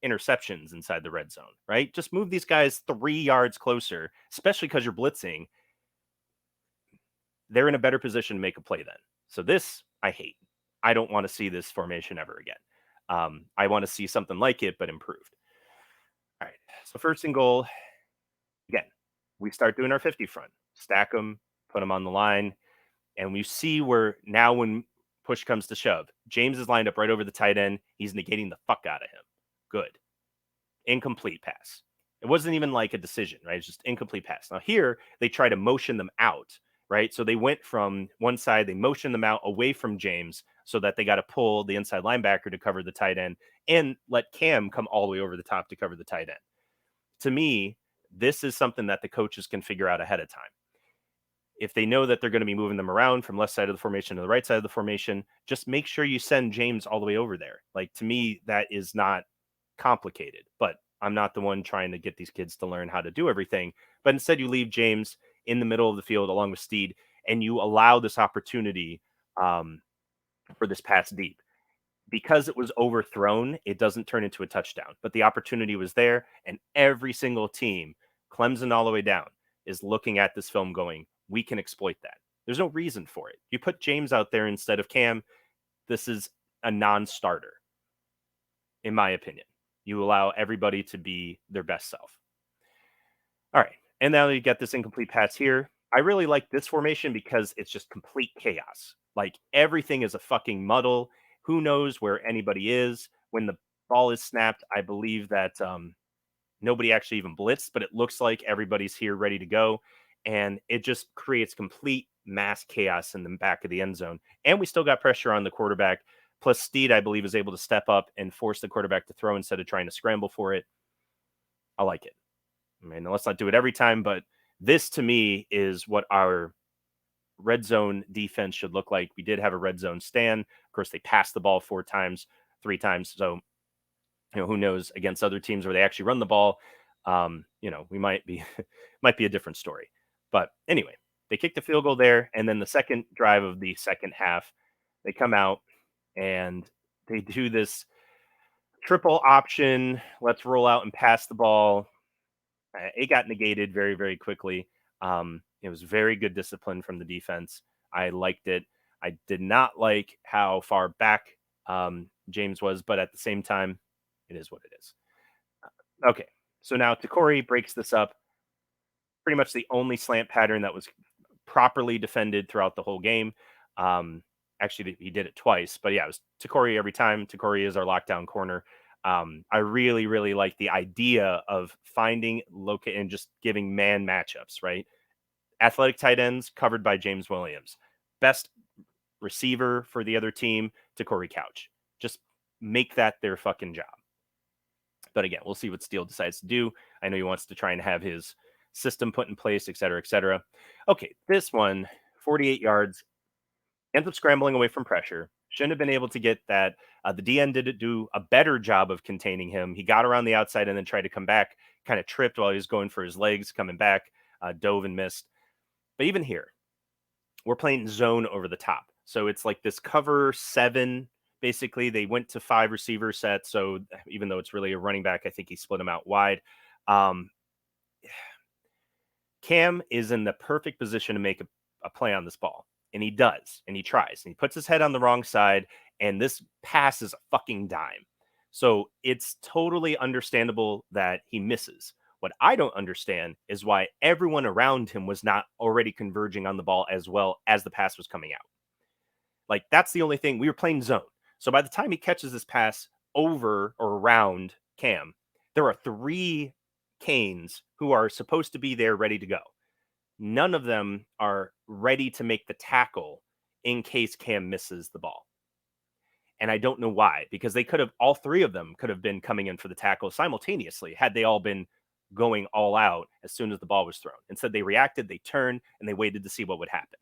interceptions inside the red zone, right? Just move these guys 3 yards closer, especially because you're blitzing. They're in a better position to make a play then. So this, I hate. I don't want to see this formation ever again. I want to see something like it, but improved. All right. So 1st and goal. Again, we start doing our 50 front. Stack them, put them on the line. And we see where now when push comes to shove, James is lined up right over the tight end. He's negating the fuck out of him. Good. Incomplete pass. It wasn't even like a decision, right? It's just incomplete pass. Now here, they try to motion them out, right? So they went from one side, they motioned them out away from James so that they got to pull the inside linebacker to cover the tight end and let Cam come all the way over the top to cover the tight end. To me, this is something that the coaches can figure out ahead of time. If they know that they're going to be moving them around from left side of the formation to the right side of the formation, just make sure you send James all the way over there. Like, to me, that is not complicated, but I'm not the one trying to get these kids to learn how to do everything. But instead, you leave James in the middle of the field along with Steed, and you allow this opportunity for this pass deep. Because it was overthrown, it doesn't turn into a touchdown. But the opportunity was there, and every single team, Clemson all the way down, is looking at this film going, we can exploit that. There's no reason for it. You put James out there instead of Cam, this is a non-starter, in my opinion. You allow everybody to be their best self. All right. And now you get this incomplete pass here. I really like this formation because it's just complete chaos. Like, everything is a fucking muddle. Who knows where anybody is when the ball is snapped? I believe that nobody actually even blitzed, but it looks like everybody's here ready to go. And it just creates complete mass chaos in the back of the end zone. And we still got pressure on the quarterback. Plus, Steed, I believe, is able to step up and force the quarterback to throw instead of trying to scramble for it. I like it. I mean, let's not do it every time, but this to me is what our red zone defense should look like. We did have a red zone stand. Of course, they passed the ball 3 times. So, who knows against other teams where they actually run the ball. We might be a different story. But anyway, they kicked the field goal there. And then the second drive of the second half, they come out. and they do this triple option. Let's roll out and pass the ball. It got negated very, very quickly. It was very good discipline from the defense. I liked it. I did not like how far back James was, but at the same time, it is what it is. Okay, so now Takori breaks this up. Pretty much the only slant pattern that was properly defended throughout the whole game. Um, Actually, he did it twice, but yeah, it was Takori every time. Takori is our lockdown corner. I really, really like the idea of finding, locate, and just giving man matchups, right? Athletic tight ends covered by James Williams. Best receiver for the other team, Takori Couch. Just make that their fucking job. But again, we'll see what Steele decides to do. I know he wants to try and have his system put in place, et cetera, et cetera. Okay, this one, 48 yards, ends up scrambling away from pressure. Shouldn't have been able to get that. The DN did do a better job of containing him. He got around the outside and then tried to come back, kind of tripped while he was going for his legs, coming back, dove and missed. But even here, we're playing zone over the top. So it's like this cover 7. Basically, they went to 5 receiver sets. So even though it's really a running back, I think he split them out wide. Um, Cam is in the perfect position to make a play on this ball. And he does. And he tries. And he puts his head on the wrong side. And this pass is a fucking dime. So it's totally understandable that he misses. What I don't understand is why everyone around him was not already converging on the ball as well as the pass was coming out. Like, that's the only thing. We were playing zone. So by the time he catches this pass over or around Cam, there are 3 Canes who are supposed to be there ready to go. None of them are ready to make the tackle in case Cam misses the ball. And I don't know why, because they could have, all 3 of them could have been coming in for the tackle simultaneously had they all been going all out as soon as the ball was thrown. Instead, they reacted, they turned, and they waited to see what would happen.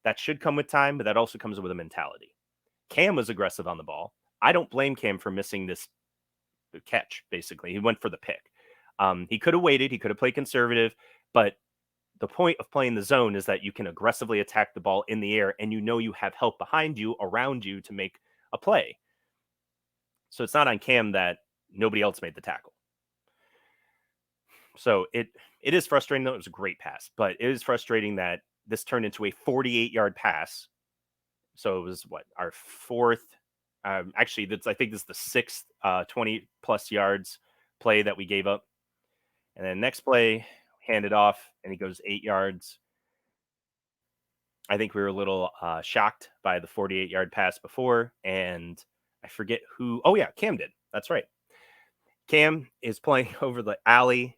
That should come with time, but that also comes with a mentality. Cam was aggressive on the ball. I don't blame Cam for missing this catch, basically. He went for the pick. He could have waited, he could have played conservative, but the point of playing the zone is that you can aggressively attack the ball in the air and you know you have help behind you, around you to make a play. So it's not on Cam that nobody else made the tackle. So it is frustrating, though. It was a great pass, but it is frustrating that this turned into a 48-yard pass. So it was what, our 4th, actually, that's, I think this is the 6th 20 plus yards play that we gave up. And then next play, handed off, and he goes 8 yards. I think we were a little shocked by the 48-yard pass before, and I forget who. Oh yeah, Cam did. That's right. Cam is playing over the alley.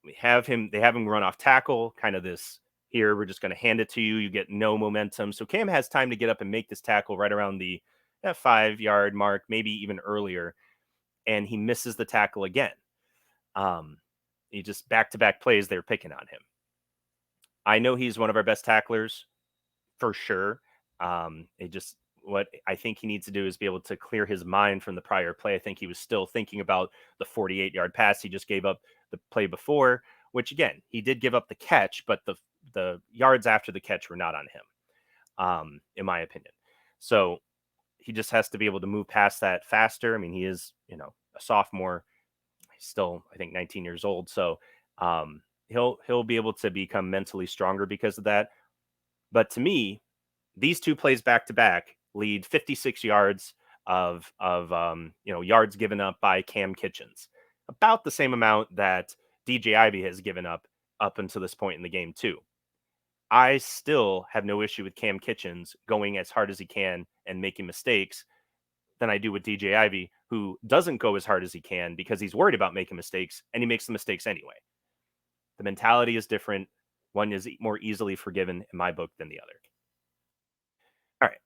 They have him run off tackle, kind of this, here, we're just going to hand it to you. You get no momentum. So Cam has time to get up and make this tackle right around the 5-yard mark, maybe even earlier. And he misses the tackle again. He just back-to-back plays, they're picking on him. I know he's one of our best tacklers for sure. What I think he needs to do is be able to clear his mind from the prior play. I think he was still thinking about the 48-yard pass he just gave up the play before, which again, he did give up the catch, but the yards after the catch were not on him, in my opinion. So he just has to be able to move past that faster. I mean, he is, a sophomore. He's still, I think, 19 years old. So he'll be able to become mentally stronger because of that. But to me, these 2 plays back to back lead 56 yards of yards given up by Cam Kitchens, about the same amount that DJ Ivy has given up until this point in the game too. I still have no issue with Cam Kitchens going as hard as he can and making mistakes than I do with DJ Ivy, who doesn't go as hard as he can because he's worried about making mistakes, and he makes the mistakes anyway. The mentality is different. One is more easily forgiven in my book than the other. All right,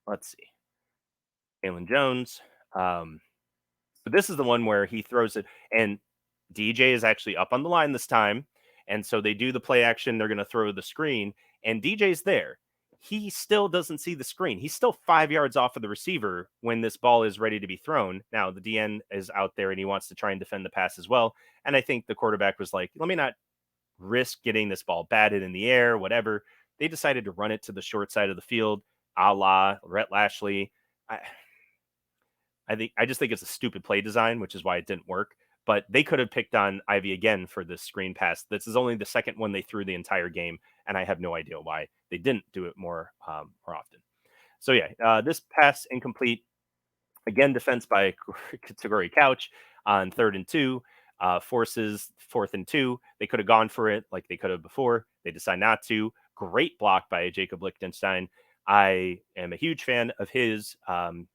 let's see. Jalen Jones. But this is the one where he throws it, and DJ is actually up on the line this time. And so they do the play action. They're going to throw the screen, and DJ's there. He still doesn't see the screen. He's still 5 yards off of the receiver when this ball is ready to be thrown. Now, the DN is out there, and he wants to try and defend the pass as well. And I think the quarterback was like, let me not risk getting this ball batted in the air, whatever. They decided to run it to the short side of the field, a la Rhett Lashley. I, I just think it's a stupid play design, which is why it didn't work. But they could have picked on Ivy again for this screen pass. This is only the second one they threw the entire game, and I have no idea why they didn't do it more often. So yeah, this pass incomplete. Again, defense by Kategori Couch on 3rd and 2, forces 4th and 2. They could have gone for it like they could have before. They decide not to. Great block by Jacob Lichtenstein. I am a huge fan of his.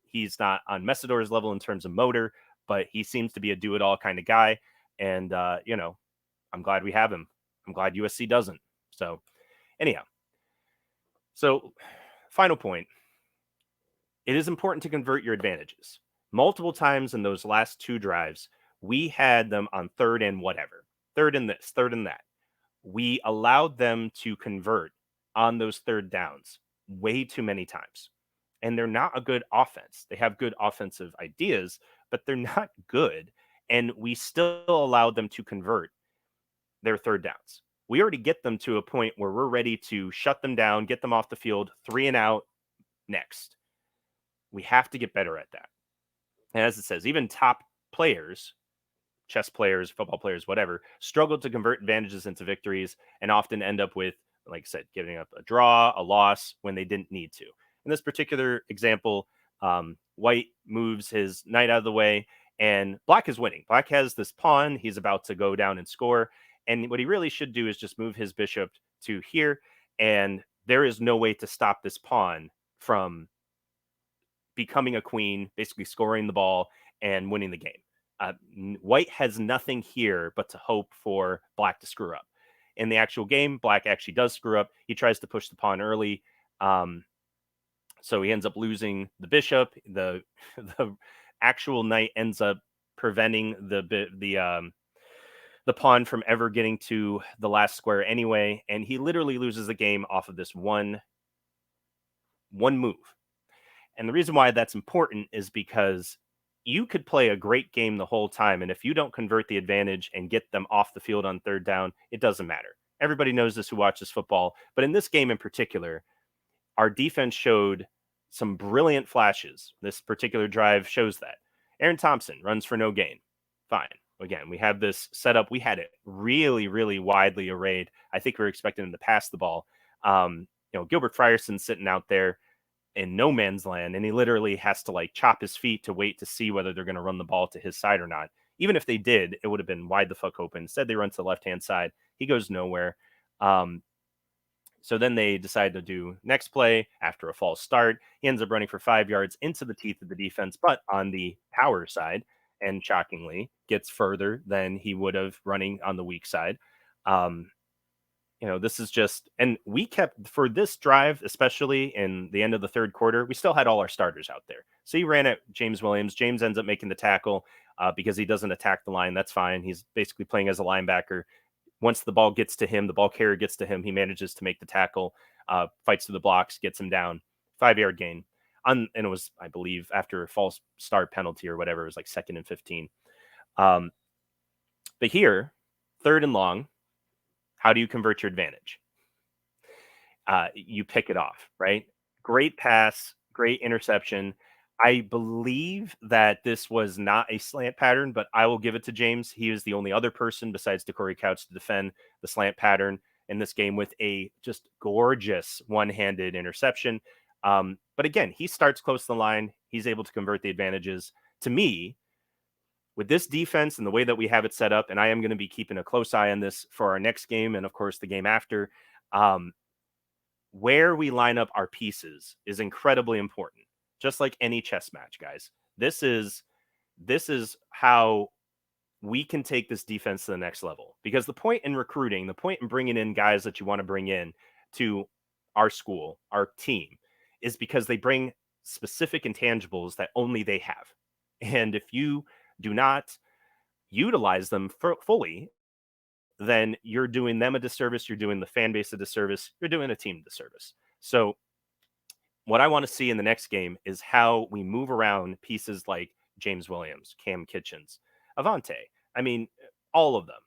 He's not on Messidor's level in terms of motor, but he seems to be a do it all kind of guy. And, I'm glad we have him. I'm glad USC doesn't. So, anyhow, so final point, it is important to convert your advantages. Multiple times in those last two drives, we had them on third and whatever, third and this, third and that. We allowed them to convert on those third downs way too many times. And they're not a good offense. They have good offensive ideas, but they're not good. And we still allowed them to convert their third downs. We already get them to a point where we're ready to shut them down, get them off the field, 3 and out next. We have to get better at that. And as it says, even top players, chess players, football players, whatever, struggle to convert advantages into victories and often end up with, like I said, giving up a draw, a loss when they didn't need to. In this particular example, White moves his knight out of the way and Black is winning. Black has this pawn. He's about to go down and score. And what he really should do is just move his bishop to here. And there is no way to stop this pawn from becoming a queen, basically scoring the ball and winning the game. White has nothing here but to hope for Black to screw up. In the actual game, Black actually does screw up. He tries to push the pawn early, so he ends up losing the bishop. The the actual knight ends up preventing the pawn from ever getting to the last square anyway, and he literally loses the game off of this one move. And the reason why that's important is because you could play a great game the whole time. And if you don't convert the advantage and get them off the field on third down, it doesn't matter. Everybody knows this who watches football. But in this game in particular, our defense showed some brilliant flashes. This particular drive shows that. Aaron Thompson runs for no gain. Fine. Again, we have this set up. We had it really, really widely arrayed. I think we were expecting him to pass the ball. Gilbert Frierson sitting out there in no man's land, and he literally has to like chop his feet to wait to see whether they're going to run the ball to his side or not. Even if they did, it would have been wide the fuck open. Instead, they run to the left-hand side. He goes nowhere. So then they decide to do next play after a false start. He ends up running for 5 yards into the teeth of the defense, but on the power side, and shockingly gets further than he would have running on the weak side. This is just, and we kept for this drive, especially in the end of the third quarter, we still had all our starters out there. So he ran at James Williams. James ends up making the tackle because he doesn't attack the line. That's fine. He's basically playing as a linebacker. Once the ball gets to him, the ball carrier gets to him, he manages to make the tackle, fights through the blocks, gets him down, 5-yard gain. And it was, I believe, after a false start penalty or whatever, it was like 2nd and 15. But here, 3rd and long, how do you convert your advantage? You pick it off, right? Great pass, great interception. I believe that this was not a slant pattern, but I will give it to James. He is the only other person besides Decory Couch to defend the slant pattern in this game with a just gorgeous one-handed interception. But again, he starts close to the line. He's able to convert the advantages. To me, with this defense and the way that we have it set up, and I am going to be keeping a close eye on this for our next game and, of course, the game after, where we line up our pieces is incredibly important. Just like any chess match, guys. This is how we can take this defense to the next level. Because the point in recruiting, the point in bringing in guys that you want to bring in to our school, our team, is because they bring specific intangibles that only they have. And if you do not utilize them fully, then you're doing them a disservice. You're doing the fan base a disservice. You're doing a team a disservice. So what I want to see in the next game is how we move around pieces like James Williams, Cam Kitchens, Avante. I mean, all of them.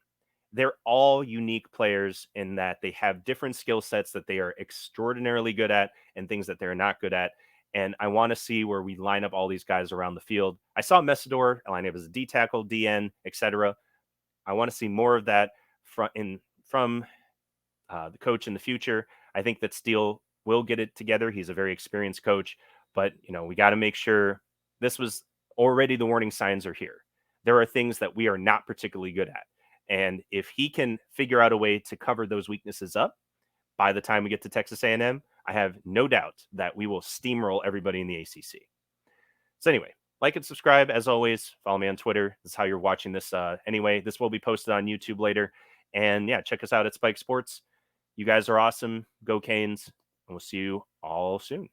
They're all unique players in that they have different skill sets that they are extraordinarily good at and things that they're not good at. And I want to see where we line up all these guys around the field. I saw Messidor line up as a D tackle, DN, etc. I want to see more of that from the coach in the future. I think that Steele will get it together. He's a very experienced coach, but we got to make sure this was already the warning signs are here. There are things that we are not particularly good at. And if he can figure out a way to cover those weaknesses up by the time we get to Texas A&M, I have no doubt that we will steamroll everybody in the ACC. So anyway, like and subscribe as always. Follow me on Twitter. This is how you're watching this. Anyway, this will be posted on YouTube later. And yeah, check us out at Spike Sports. You guys are awesome. Go Canes. And we'll see you all soon.